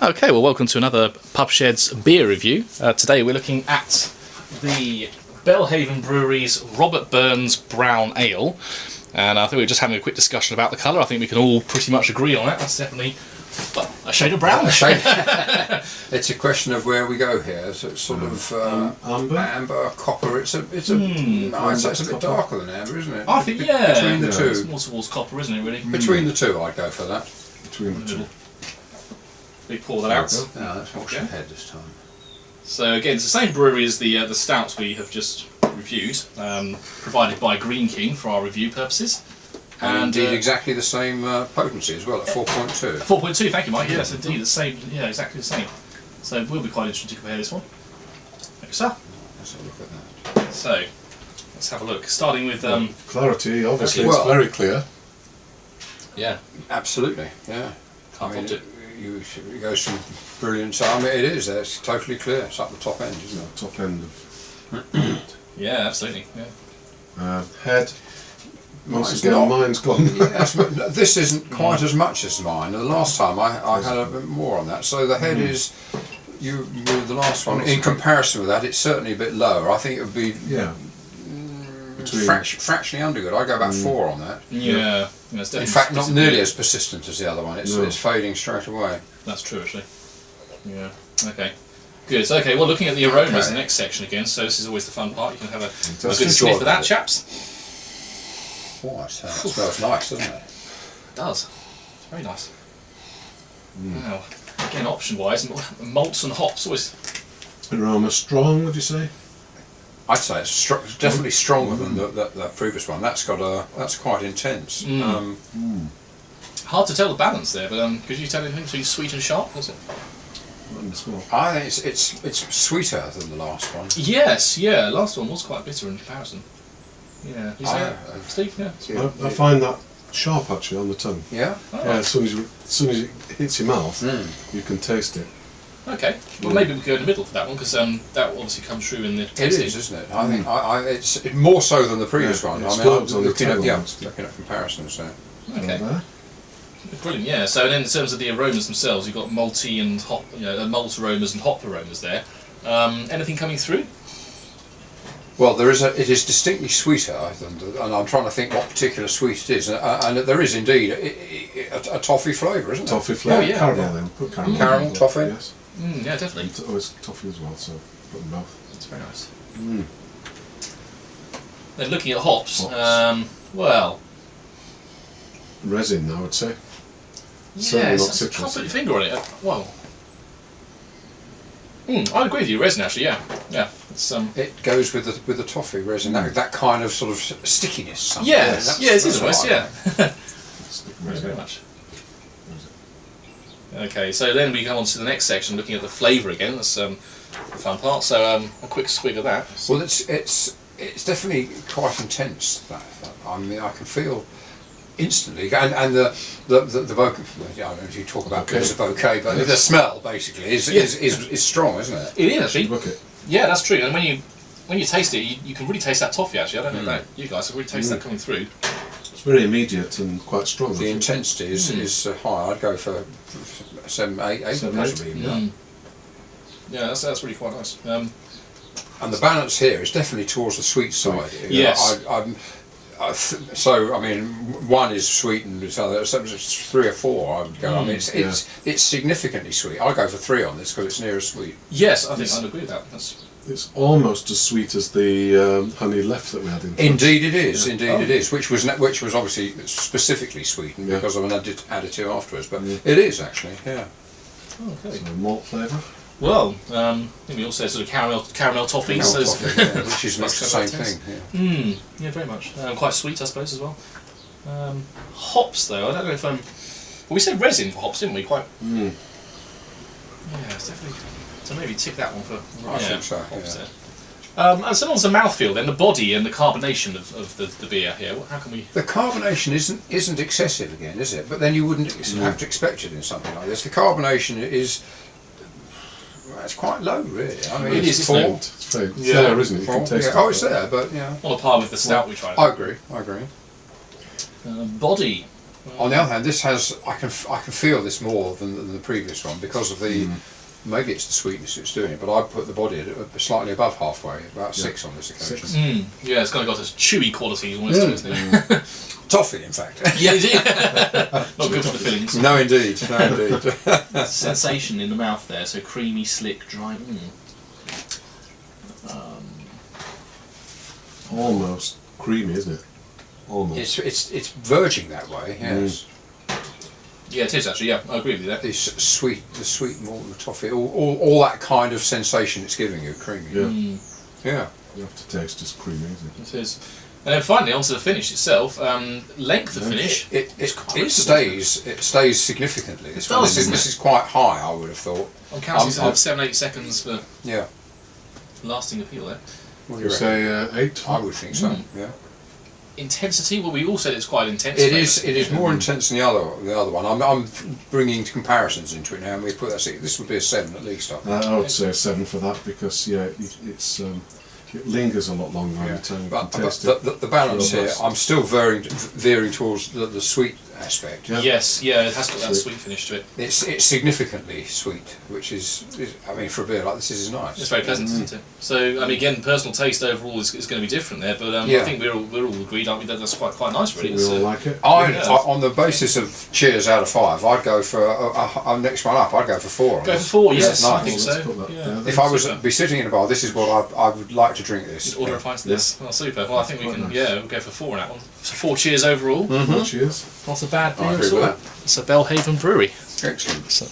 Okay, well, welcome to another Pubshed's beer review. Today we're looking at the Belhaven Brewery's Robert Burns Brown Ale, and I think we're just having a quick discussion about the colour. I think we can all pretty much agree on that. That's definitely a shade of brown. It's a question of where we go here. So it's sort of amber, copper. It's a bit darker than amber, isn't it? I think between the two. It's more towards copper, isn't it? Really. Between the two, I'd go for that. Between the two. We pour that out. Yeah, let's wash the head this time. So again, it's the same brewery as the stout we have just reviewed, provided by Green King for our review purposes. And indeed exactly the same potency as well, at 4.2. 4.2, thank you, Mike. Yes, indeed, the same. Yeah, exactly the same. So we'll be quite interested to compare this one. Thank you, sir. Let's have a look at that. So let's have a look. Starting with clarity, obviously, it's very clear. Yeah, absolutely. Yeah, can't fault it. You go some brilliant. I mean, it is. It's totally clear. It's up the top end, isn't it? Top end of. Yeah, absolutely. Yeah. Head. Once again, mine's gone. Yes, but this isn't quite as much as mine. The last time I had a bit more on that. So the head is the last one. In comparison with that, it's certainly a bit lower. I think it would be fractionally under good. I go about 4 on that. Yeah. In fact, not nearly as persistent as the other one. It's fading straight away. That's true, actually. Yeah. Okay. Good. So, okay. Well, looking at the aromas, the next section again. So this is always the fun part. You can have a good sniff of that, chaps. Oh, it smells nice, doesn't it? It does. It's very nice. Wow. Again, option-wise, malts and hops always. Aroma strong, would you say? I'd say it's definitely stronger than the previous one. That's quite intense. Hard to tell the balance there, but could you tell anything between sweet and sharp? Was it? I think it's sweeter than the last one. Yes, yeah. Last one was quite bitter in comparison. Yeah. You say that, Steve? Yeah. I find that sharp actually on the tongue. Yeah. Oh. Yeah. As soon as it hits your mouth, you can taste it. Okay. Well, maybe we go in the middle for that one because that obviously comes through in the tasting. It is, isn't it? I think it's more so than the previous one. I mean, I'm looking at comparisons there. Okay. Brilliant. Yeah. So then, in terms of the aromas themselves, you've got malty and hop, malt aromas and hop aromas there. Anything coming through? Well, it is distinctly sweeter, and I'm trying to think what particular sweet it is, and there is indeed a toffee flavour, isn't there? Toffee flavour, caramel then. Put caramel. Caramel, toffee. Yes. Yeah, definitely. Oh, it's toffee as well, so put them both. It's very nice. Then looking at hops. Well, resin, I would say. Yes, I can't put your finger on it. Well, I'd agree with you. Resin, actually, yeah. It's, it goes with the toffee resin. That kind of sort of stickiness. Yes, it is almost. Yeah. Thanks very much. Okay, so then we go on to the next section, looking at the flavour again. That's the fun part. So a quick swig of that. Well, it's definitely quite intense. I mean, I can feel instantly, and the bouquet. I don't know if you talk about it as a bouquet, but the smell basically is strong, isn't it? It is actually. Yeah, that's true. And when you taste it, you can really taste that toffee. Actually, I don't know about you guys. I really taste that coming through. It's very immediate and quite strong. The intensity is high. I'd go for 7, 8, possibly. Yeah, that's really quite nice. And the balance here is definitely towards the sweet side. Yes. So I mean, 1 is sweet and it's 3 or 4. I would go. I mean, it's significantly sweet. I'll go for 3 on this because it's near as sweet. Yes, I think I'd agree with that. It's almost as sweet as the honey left that we had in. Indeed, it is. Yeah. Indeed, it is. Which was obviously specifically sweetened because of an additive afterwards. But it is actually. Yeah. Okay. So malt flavour. Well, I think we also sort of caramel toffee, which is much the same thing. Yeah, very much. Quite sweet, I suppose, as well. Hops, though, I don't know if well, we said resin for hops, didn't we? Quite. Yeah, it's definitely. So maybe tick that one for. I think so. Hops there. And so on's the mouthfeel, then the body and the carbonation of the beer here. How can we? The carbonation isn't excessive again, is it? But then you wouldn't have to expect it in something like this. The carbonation is. It's quite low, really. I mean, it is 4. It's there, isn't it? You can taste it. Oh, it's there, but on a par with the stout we tried. I agree. Body. On the other hand, this has I can feel this more than the previous one because of the maybe it's the sweetness it's doing it, but I put the body at slightly above halfway, about 6 on this occasion. Yeah, it's kind of got this chewy quality almost to it, isn't it? Toffee, in fact. Yeah, not good for the fillings. No, indeed. No, indeed. Sensation in the mouth there, so creamy, slick, dry. Almost creamy, isn't it? Almost. It's verging that way. Yes. Yeah, it is actually. Yeah, I agree with you there. The sweet malt and the toffee, all that kind of sensation it's giving you, creamy. Yeah. Yeah. You have to taste it's creamy, isn't it? It is. And then finally, onto the finish itself. Length of finish. It stays significantly. This one. does, This is quite high, I would have thought. I'm counting of 7-8 seconds for lasting appeal there. What do You you say reckon? 8? I would think so. Yeah. Intensity. Well, we all said it's quite intense. It is more intense than the other one. I'm bringing comparisons into it now, and we put that. This would be a 7 at least. I think. I would say a 7 for that because it's it lingers a lot longer on the tongue. But the balance here, I'm still veering towards the sweet aspect. Yeah. Yes, yeah, it has got that sweet finish to it. It's significantly sweet, which is I mean, for a beer like this is nice. It's very pleasant, isn't it? So, I mean, again, personal taste overall is going to be different there, but I think we're all agreed, aren't we? That's quite nice, really. We all like it. On the basis of cheers out of 5, I'd go for next one up. I'd go for 4. Go for 4, yes, nice. I think so. Yeah. If I was be sitting in a bar, this is what I would like to drink. This. Order a pint of this. Well, super. Well, I think we can. Yeah, we'll go for 4 on that one. So 4 cheers overall. Cheers. Not a bad beer I at agree all. with that. It's a Belhaven brewery. Excellent. So,